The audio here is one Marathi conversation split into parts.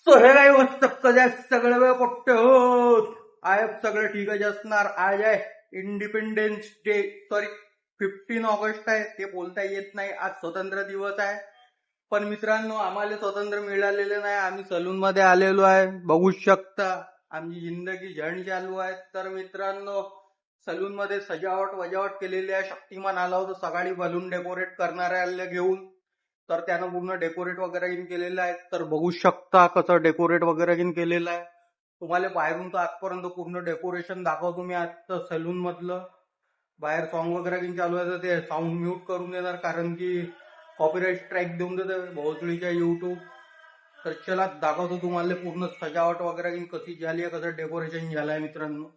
सो हे काही वस्तू कधी सगळे वेळ पट्टे होत आहे, सगळं ठीकच असणार. आज आहे इंडिपेंडन्स डे, सॉरी 15 ऑगस्ट आहे, ते बोलता येत नाही. आज स्वतंत्र दिवस आहे. पण मित्रांनो, आम्हाला स्वतंत्र मिळालेले नाही. आम्ही सलून मध्ये आलेलो आहे, बघू शकता आमची जिंदगी झंड चालू आहे. तर मित्रांनो, सलून मध्ये सजावट वजावट केलेली आहे. शक्तिमान आला होता सकाळी बलून डेकोरेट करणाऱ्याला घेऊन, तर त्यानं पूर्ण डेकोरेट वगैरे केलेलं आहे. तर बघू शकता कसं डेकोरेट वगैरे केलेलं आहे. तुम्हाला बाहेरून तर आजपर्यंत पूर्ण डेकोरेशन दाखवतो मी आजचं सलून मधलं. बाहेर सॉन्ग वगैरे चालू आहे तर ते साऊंड म्यूट करून देणार, कारण की कॉपीराइट स्ट्राईक देऊन देते भोसडीच्या युट्यूब. तर चला दाखवतो तुम्हाला पूर्ण सजावट वगैरे कशी झाली आहे, कसं डेकोरेशन झालंय मित्रांनो.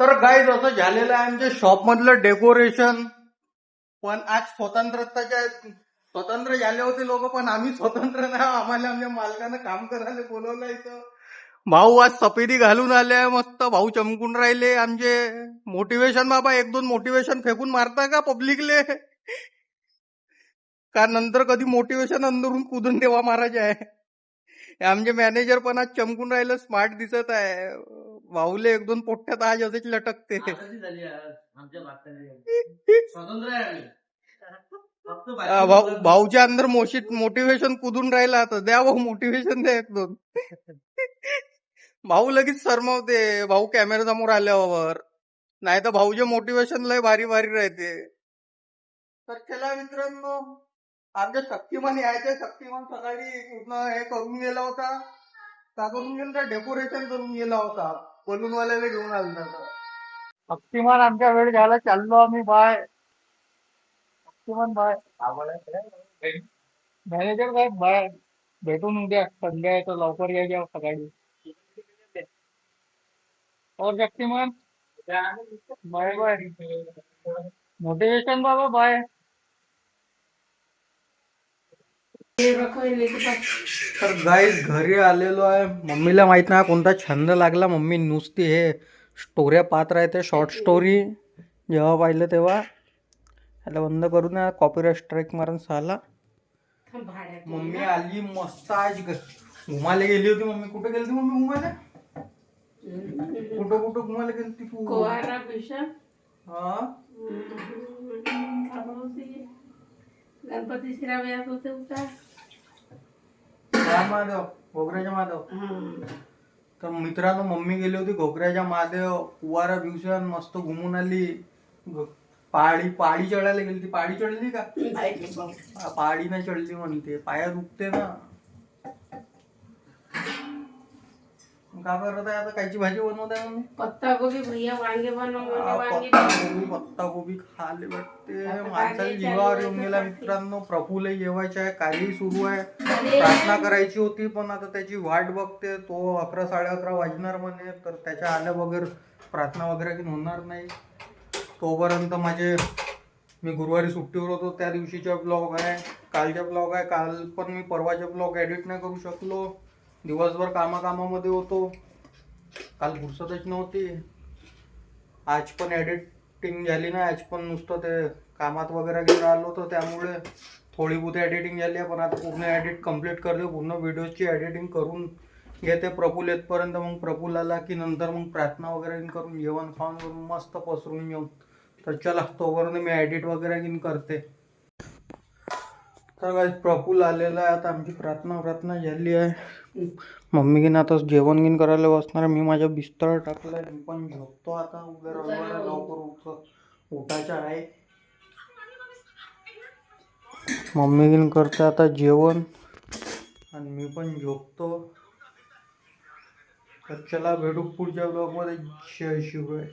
तर गाईज असं झालेलं आहे आमच्या शॉप मधलं डेकोरेशन. पण आज स्वतंत्र झाले होते लोक, पण आम्ही स्वतंत्र नाही. आम्हाला आमच्या मालकानं काम करायला बोलवलं इथं. भाऊ आज सफेदी घालून आले मस्त, भाऊ चमकून राहिले आमचे. मोटिवेशन बाबा, एक दोन मोटिवेशन फेकून मारता का पब्लिकले? का नंतर कधी मोटिवेशन अंदरून कुदून देवा महाराज आहे. आमचे मॅनेजर पण आज चमकून राहिलं, स्मार्ट दिसत आहे. भाऊले एक दोन पोट्ट्यात आज असेच लटकते. भाऊच्या अंदर मोटिवेशन कुदून राहिला, आता द्या भाऊ मोटिवेशन द्या एक दोन. भाऊ लगेच शरमावते भाऊ कॅमेरा समोर आल्यावर, नाही तर भाऊचे मोटिवेशन लय भारी भारी राहते. तर चला मित्रांनो, आमच्या शक्तिमान यायचे. शक्तिमान सकाळी पूर्ण हे करून गेला होता, का करून गेला, डेकोरेशन करून गेला होता, बलूनवाल्याला घेऊन आला. शक्तिमान आमच्या वेळ घ्यायला चाललो आम्ही. Bye Shaktimaan, bye. मॅनेजर साहेब बाय, भेटून उद्या संध्या येतो, लवकर या सकाळी. और शक्तिमान बाय बाय. मोटिवेशन बाबा बाय. तर गाईज घरी आलेलो आहे. मम्मीला माहित नाही कोणता छंद लागला. मम्मी नुसती हे स्टोऱ्या पाहत राहते, शॉर्ट स्टोरी. जेव्हा पाहिलं तेव्हा याला बंद करून कॉपीराइट स्ट्राईक मारून साला. मम्मी आली मस्त. आज घुमायला गेली होती मम्मी. कुठे गेली होती मम्मी घुमायला? कुठं कुठं घुमायला गेली ती तू? हा, गणपती श्राव यात होते उता महादेव, घोगऱ्याच्या महादेव. तर मित्रांनो, मम्मी गेली होती घोगऱ्याच्या महादेव. कुवारा दिवसान मस्त घुमून आली. पाळी चढायला गेली ती. पाळी चढली का? पाळी नाही चढली म्हणते, पाया दुखते ना. का करत आहे आता? कायची भाजी बनवत आहे मम्मी? पत्ता गोबी भैया, वांगे बनवले. पत्ता गोबी खाले वाटते. माणसाला जीवावर येऊन गेला मित्रांनो. प्रफुल्ल जेवायचे आहे, काही सुरू आहे. प्रार्थना करायची होती, पण आता त्याची वाट बघते. तो 11 11:30 वाजणार म्हणे, तर त्याच्या आल्या वगैरे प्रार्थना वगैरे होणार नाही. तोपर्यंत मी गुरुवारी सुट्टीवर होतो, त्या दिवशीचा ब्लॉग आहे, कालचा ब्लॉग आहे. काल पण मी परवाचा ब्लॉग एडिट नाही करू शकलो, दिवसभर कामामध्ये होतो. काल फुरसतच नव्हती. आज पण एडिटिंग झाली नाही. आज पण नुसतं ते कामात वगैरे घेऊन आलो होतो, त्यामुळे थोडी बहुत एडिटिंग झाली आहे. पण आता पूर्ण एडिट कम्प्लीट करते, पूर्ण व्हिडिओची एडिटिंग करून घेते प्रफुल्ल येतपर्यंत. मग प्रफुल्ल आला की नंतर मग प्रार्थना वगैरे करून जेवण खाऊन करून मस्त पसरून येऊन. तर चला तोपर्यंत मी एडिट वगैरे करते. तर काय प्रफुल्ल आलेला आहे. आता आमची प्रार्थना झाली आहे. मम्मी की आता जेवण करायला बसणार. मी माझ्या बिस्तर टाकलाय, मी पण झोपतो आता. उद्या रविवार लवकर उठायचं आहे. मम्मी करते आता जेवण आणि मी पण झोपतो. तर चला भेटू पुढच्या ब्लॉगमध्ये. जय शिवराय.